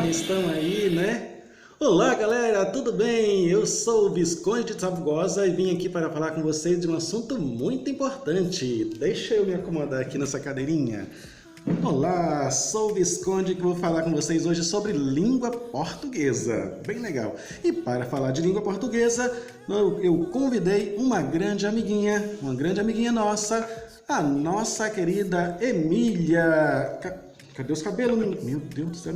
Estão aí, né? Olá, galera, tudo bem? Eu sou o Visconde de Sabugosa e vim aqui para falar com vocês de um assunto muito importante. Deixa eu me acomodar aqui nessa cadeirinha. Olá, sou o Visconde que vou falar com vocês hoje sobre língua portuguesa. Bem legal. E para falar de língua portuguesa, eu convidei uma grande amiguinha nossa, a nossa querida Emília. Cadê os cabelos, menino? Meu Deus do céu,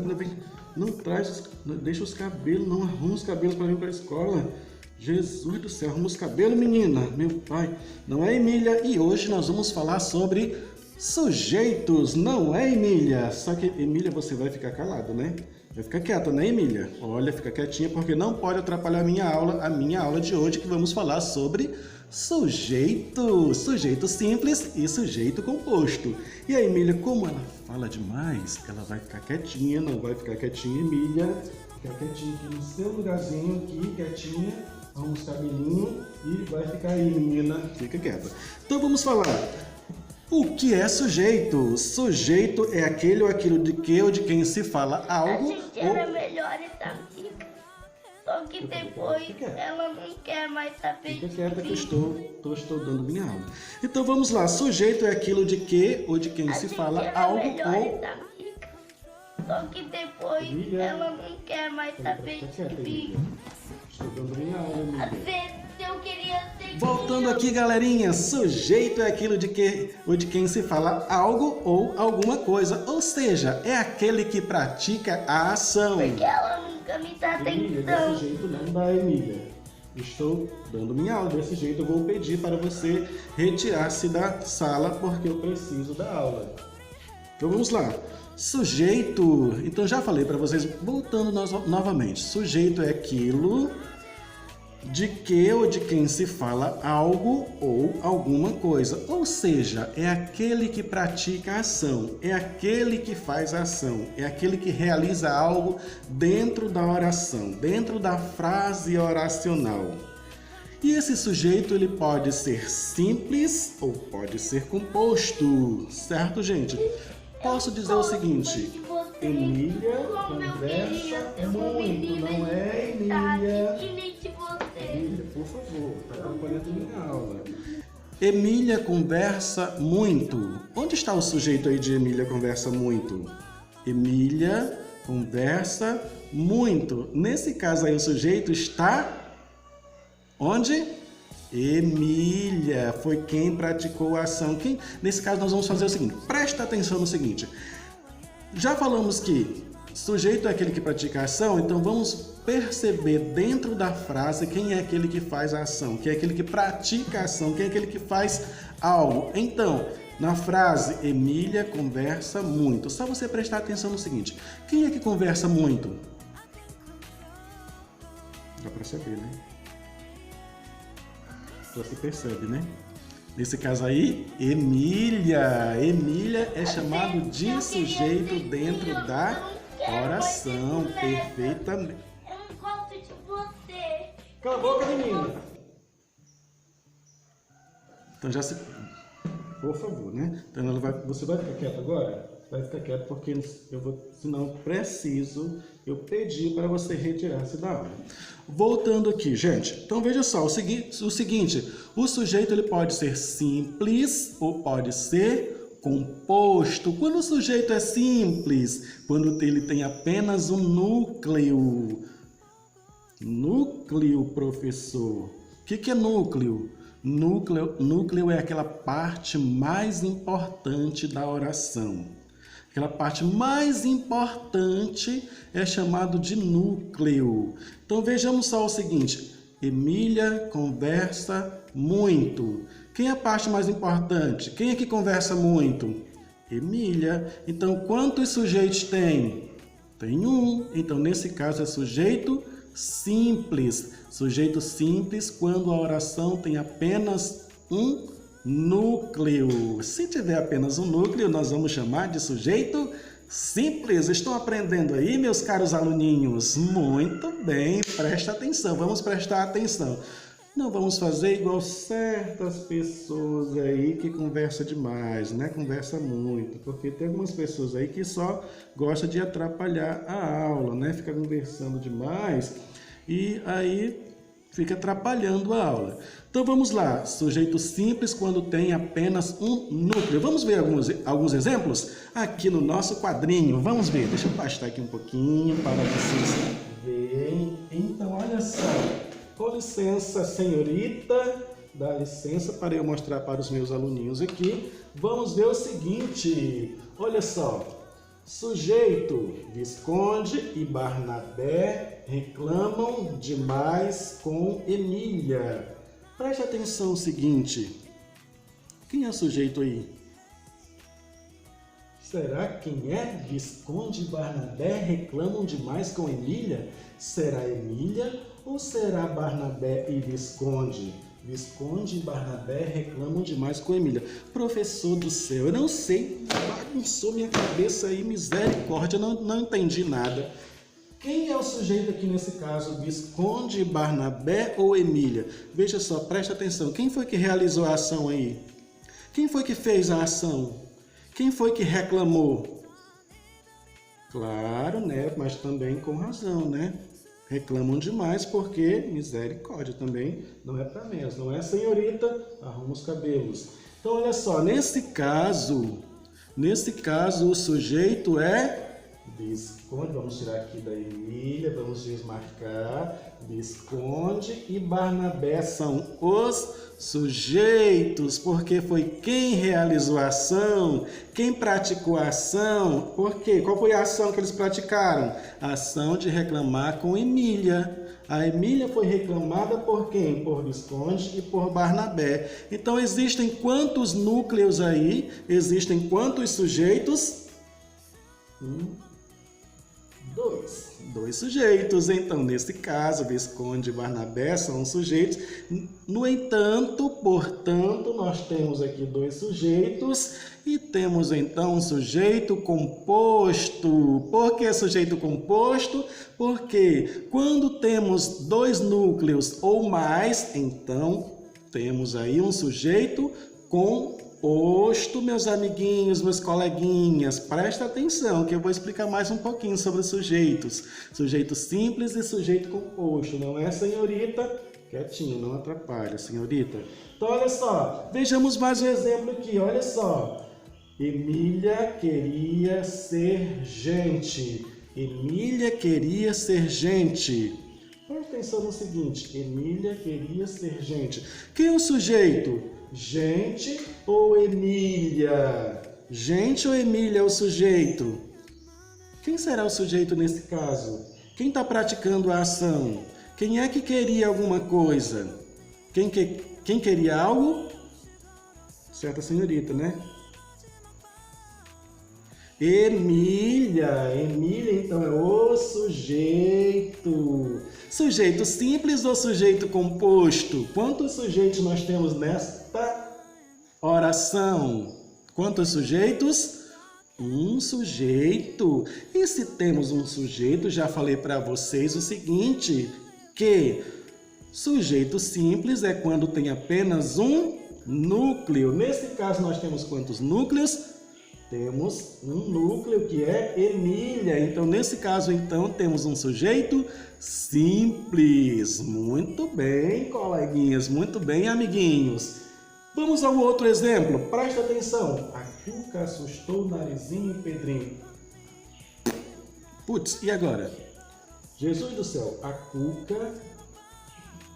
não traz, deixa os cabelos, não arruma os cabelos para vir para a escola. Jesus do céu, arruma os cabelos, menina. Meu pai, não é, Emília? E hoje nós vamos falar sobre sujeitos, não é, Emília? Só que, Emília, você vai ficar calada, né? Vai ficar quieta, né, Emília? Olha, fica quietinha porque não pode atrapalhar a minha aula de hoje, que vamos falar sobre sujeito simples e sujeito composto. E a Emília, como ela fala demais, ela vai ficar quietinha, não vai ficar quietinha, Emília. Fica quietinha aqui no seu lugarzinho, aqui, quietinha, arruma os cabelinhos e vai ficar aí, menina. Fica quieta. Então vamos falar. O que é sujeito? Sujeito é aquele ou aquilo de que ou de quem se fala algo. A gente era melhor e tá rica. Só que depois ela não quer mais saber. Fica quieta que eu estou dando minha aula. Então vamos lá. Sujeito é aquilo de que ou de quem se fala algo ou. Tá rica. Só que depois ela não quer mais saber de. Estou dando minha aula, Às vezes eu queria ser. Voltando aqui, galerinha, sujeito é aquilo de que ou de quem se fala algo ou alguma coisa, ou seja, é aquele que pratica a ação. Porque ela nunca me dá Emília, atenção. desse jeito não dá, Emília. Estou dando minha aula, desse jeito eu vou pedir para você retirar-se da sala porque eu preciso da aula. Então vamos lá. Sujeito, então já falei para vocês, voltando novamente, sujeito é aquilo de que ou de quem se fala algo ou alguma coisa, ou seja, é aquele que pratica a ação, é aquele que faz a ação, é aquele que realiza algo dentro da oração, dentro da frase oracional. E esse sujeito ele pode ser simples ou pode ser composto, certo, gente? Posso dizer o seguinte, Emília conversa muito, não é, Emília? Emília, por favor, está atrapalhando minha aula. Emília conversa muito. Onde está o sujeito aí de Emília conversa muito? Emília conversa muito. Nesse caso aí o sujeito está onde? Emília foi quem praticou a ação. Nesse caso nós vamos fazer o seguinte, presta atenção no seguinte. Já falamos que sujeito é aquele que pratica a ação, então vamos perceber dentro da frase quem é aquele que faz a ação, quem é aquele que pratica a ação, quem é aquele que faz algo. Então, na frase, Emília conversa muito. Só você prestar atenção no seguinte, quem é que conversa muito? Dá para saber, né? Você percebe, né? Nesse caso aí, Emília. Emília é chamado de sujeito dentro da oração. Perfeitamente. Eu não gosto de você. Cala a boca, menina. Então já se... Por favor, né? Então você vai ficar quieto agora? Vai ficar quieto porque senão eu pedi para você retirar-se da aula. Voltando aqui, gente. Então veja só, o seguinte, o sujeito ele pode ser simples ou pode ser composto. Quando o sujeito é simples, quando ele tem apenas um núcleo. Núcleo, professor. O que é núcleo? Núcleo é aquela parte mais importante da oração. Aquela parte mais importante é chamado de núcleo. Então vejamos só o seguinte, Emília conversa muito. Quem é a parte mais importante? Quem é que conversa muito? Emília. Então quantos sujeitos tem? Tem um. Então nesse caso é sujeito simples. Sujeito simples quando a oração tem apenas um núcleo. Se tiver apenas um núcleo, nós vamos chamar de sujeito simples. Estão aprendendo aí, meus caros aluninhos? Muito bem, presta atenção, vamos prestar atenção. Não vamos fazer igual certas pessoas aí que conversam demais, né? Conversa muito, porque tem algumas pessoas aí que só gostam de atrapalhar a aula, né? Fica conversando demais e aí fica atrapalhando a aula. Então vamos lá, sujeito simples quando tem apenas um núcleo. Vamos ver alguns exemplos aqui no nosso quadrinho. Vamos ver, deixa eu afastar aqui um pouquinho para vocês verem. Então olha só. Com licença, senhorita, dá licença para eu mostrar para os meus aluninhos aqui. Vamos ver o seguinte, olha só. Sujeito, Visconde e Barnabé reclamam demais com Emília. Preste atenção no seguinte, quem é o sujeito aí? Será quem é? Visconde e Barnabé reclamam demais com Emília? Será Emília ou será Barnabé e Visconde? Visconde e Barnabé reclamam demais com Emília. Professor do céu, eu não sei, bagunçou minha cabeça aí, misericórdia, não entendi nada. Quem é o sujeito aqui nesse caso? Visconde, Barnabé ou Emília? Veja só, presta atenção, quem foi que realizou a ação aí? Quem foi que fez a ação? Quem foi que reclamou? Claro, né? Mas também com razão, né? Reclamam demais porque, misericórdia também, não é para menos. Não é, senhorita? Arruma os cabelos. Então, olha só, nesse caso, o sujeito é Visconde. Vamos tirar aqui da Emília, vamos desmarcar. Visconde e Barnabé são os sujeitos, porque foi quem realizou a ação, quem praticou a ação. Por quê? Qual foi a ação que eles praticaram? A ação de reclamar com Emília. A Emília foi reclamada por quem? Por Visconde e por Barnabé. Então existem quantos núcleos aí? Existem quantos sujeitos? Dois sujeitos. Então, nesse caso, Visconde e Barnabé são sujeitos. No entanto, portanto, nós temos aqui dois sujeitos e temos então um sujeito composto. Por que sujeito composto? Porque quando temos dois núcleos ou mais, então temos aí um sujeito composto, meus amiguinhos, meus coleguinhas. Presta atenção que eu vou explicar mais um pouquinho sobre os sujeitos. Sujeito simples e sujeito composto, não é, senhorita? Quietinho, não atrapalha, senhorita. Então, olha só, vejamos mais um exemplo aqui, olha só. Emília queria ser gente. Emília queria ser gente. Presta atenção no seguinte, Emília queria ser gente. Quem é o sujeito? Gente ou Emília? Gente ou Emília é o sujeito? Quem será o sujeito nesse caso? Quem está praticando a ação? Quem é que queria alguma coisa? Quem queria algo? Certa senhorita, né? Emília. Emília, então, é o sujeito. Sujeito simples ou sujeito composto? Quantos sujeitos nós temos nesta oração? Quantos sujeitos? Um sujeito. E se temos um sujeito, já falei para vocês o seguinte, que sujeito simples é quando tem apenas um núcleo. Nesse caso, nós temos quantos núcleos? Temos um núcleo que é Emília. Então, nesse caso, então, temos um sujeito simples. Muito bem, coleguinhas. Muito bem, amiguinhos. Vamos ao outro exemplo. Presta atenção. A Cuca assustou Narizinho e Pedrinho. Putz, e agora? Jesus do céu. A Cuca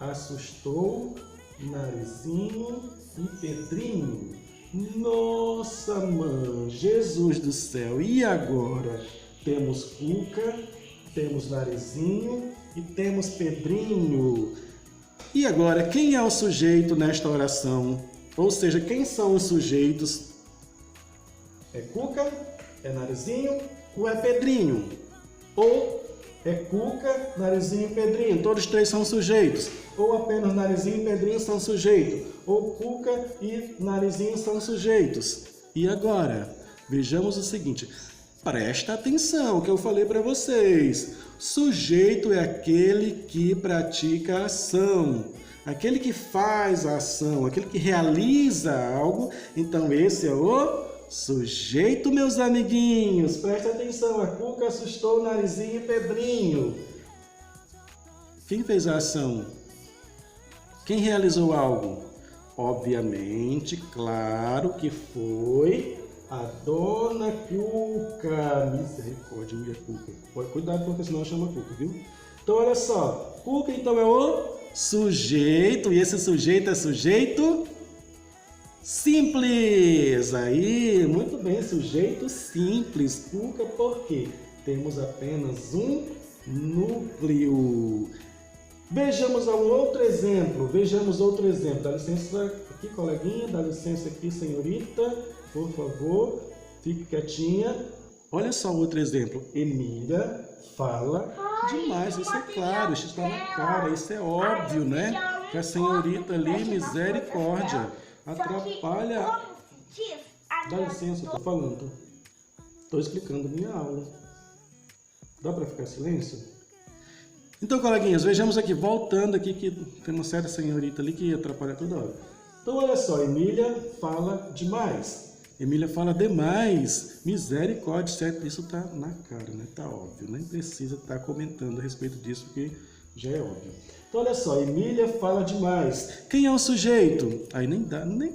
assustou Narizinho e Pedrinho. Nossa, mãe, Jesus do céu, e agora? Temos Cuca, temos Narizinho e temos Pedrinho. E agora, quem é o sujeito nesta oração? Ou seja, quem são os sujeitos? É Cuca, é Narizinho ou é Pedrinho? Ou é Cuca, Narizinho e Pedrinho, todos três são sujeitos. Ou apenas Narizinho e Pedrinho são sujeitos. Ou Cuca e Narizinho são sujeitos. E agora, vejamos o seguinte. Presta atenção que eu falei para vocês. Sujeito é aquele que pratica a ação. aquele que faz a ação, aquele que realiza algo, então esse é o sujeito, meus amiguinhos. Presta atenção, a Cuca assustou o Narizinho e Pedrinho. Quem fez a ação? Quem realizou algo? Obviamente, claro que foi a Dona Cuca. Misericórdia, minha Cuca. Cuidado porque senão chama Cuca, viu? Então, olha só. Cuca, então, é o sujeito. E esse sujeito é sujeito simples. Aí, muito bem, sujeito simples. Cuca, por quê? Temos apenas um núcleo. Vejamos um outro exemplo. Dá licença aqui, coleguinha. Dá licença aqui, senhorita. Por favor, fique quietinha. Olha só outro exemplo. Emília fala demais. Isso é claro, isso está na cara. Isso é óbvio, né? Que a senhorita ali, misericórdia, atrapalha. Dá licença, eu tô falando. Tô explicando minha aula. Dá para ficar em silêncio? Então, coleguinhas, vejamos aqui, voltando aqui, que tem uma certa senhorita ali que atrapalha toda hora. Então, olha só, Emília fala demais. Emília fala demais. Misericórdia, certo? Isso tá na cara, né? Tá óbvio. Nem precisa estar comentando a respeito disso, porque já é óbvio. Então, olha só, Emília fala demais. Quem é o sujeito? Aí nem dá, nem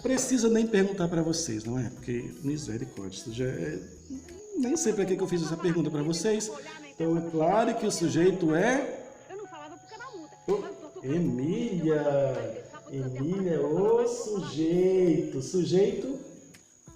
precisa nem perguntar para vocês, não é? Porque, misericórdia, isso já é... Nem sei para que eu fiz essa pergunta para vocês. Então, é claro que o sujeito é... Emília. Emília é o sujeito. Sujeito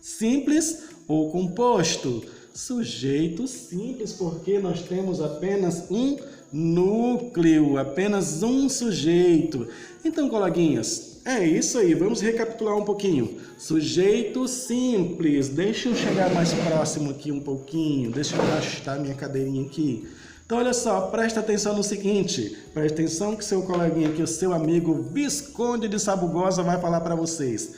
simples ou composto? Sujeito simples, porque nós temos apenas um núcleo, apenas um sujeito. Então, coleguinhas, é isso aí. Vamos recapitular um pouquinho. Sujeito simples. Deixa eu chegar mais próximo aqui um pouquinho. Deixa eu arrastar minha cadeirinha aqui. Então, olha só, presta atenção no seguinte. Presta atenção que seu coleguinha aqui, o seu amigo Visconde de Sabugosa vai falar para vocês.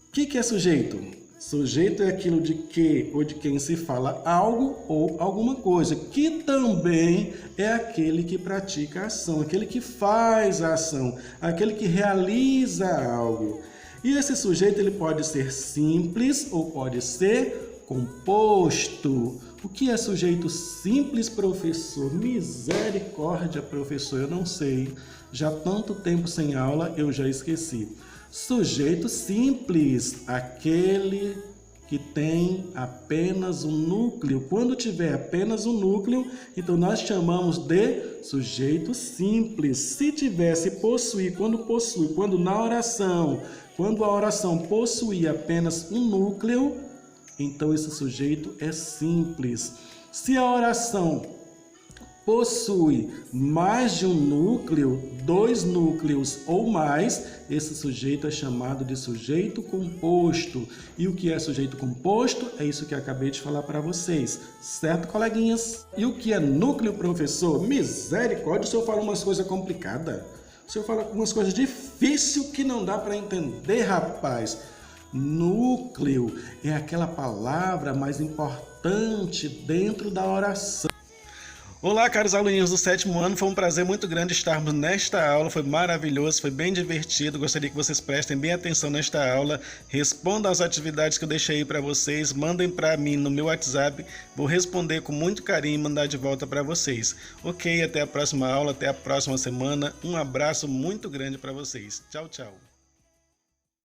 O que é sujeito? Sujeito é aquilo de que ou de quem se fala algo ou alguma coisa, que também é aquele que pratica a ação, aquele que faz a ação, aquele que realiza algo. E esse sujeito ele pode ser simples ou pode ser composto. O que é sujeito simples, professor? Misericórdia, professor, eu não sei. Já há tanto tempo sem aula, eu já esqueci. Sujeito simples, aquele que tem apenas um núcleo. Quando tiver apenas um núcleo, então nós chamamos de sujeito simples. Se tivesse possuir, quando na oração, quando a oração possuir apenas um núcleo, então esse sujeito é simples. Se a oração possui mais de um núcleo, 2 núcleos ou mais, esse sujeito é chamado de sujeito composto. E o que é sujeito composto? É isso que eu acabei de falar para vocês. Certo, coleguinhas? E o que é núcleo, professor? Misericórdia, o senhor fala umas coisas complicadas. O senhor fala umas coisas difíceis que não dá para entender, rapaz. Núcleo é aquela palavra mais importante dentro da oração. Olá, caros aluninhos do 7º ano, foi um prazer muito grande estarmos nesta aula, foi maravilhoso, foi bem divertido, gostaria que vocês prestem bem atenção nesta aula, respondam as atividades que eu deixei aí para vocês, mandem para mim no meu WhatsApp, vou responder com muito carinho e mandar de volta para vocês. Ok, até a próxima aula, até a próxima semana, um abraço muito grande para vocês. Tchau, tchau.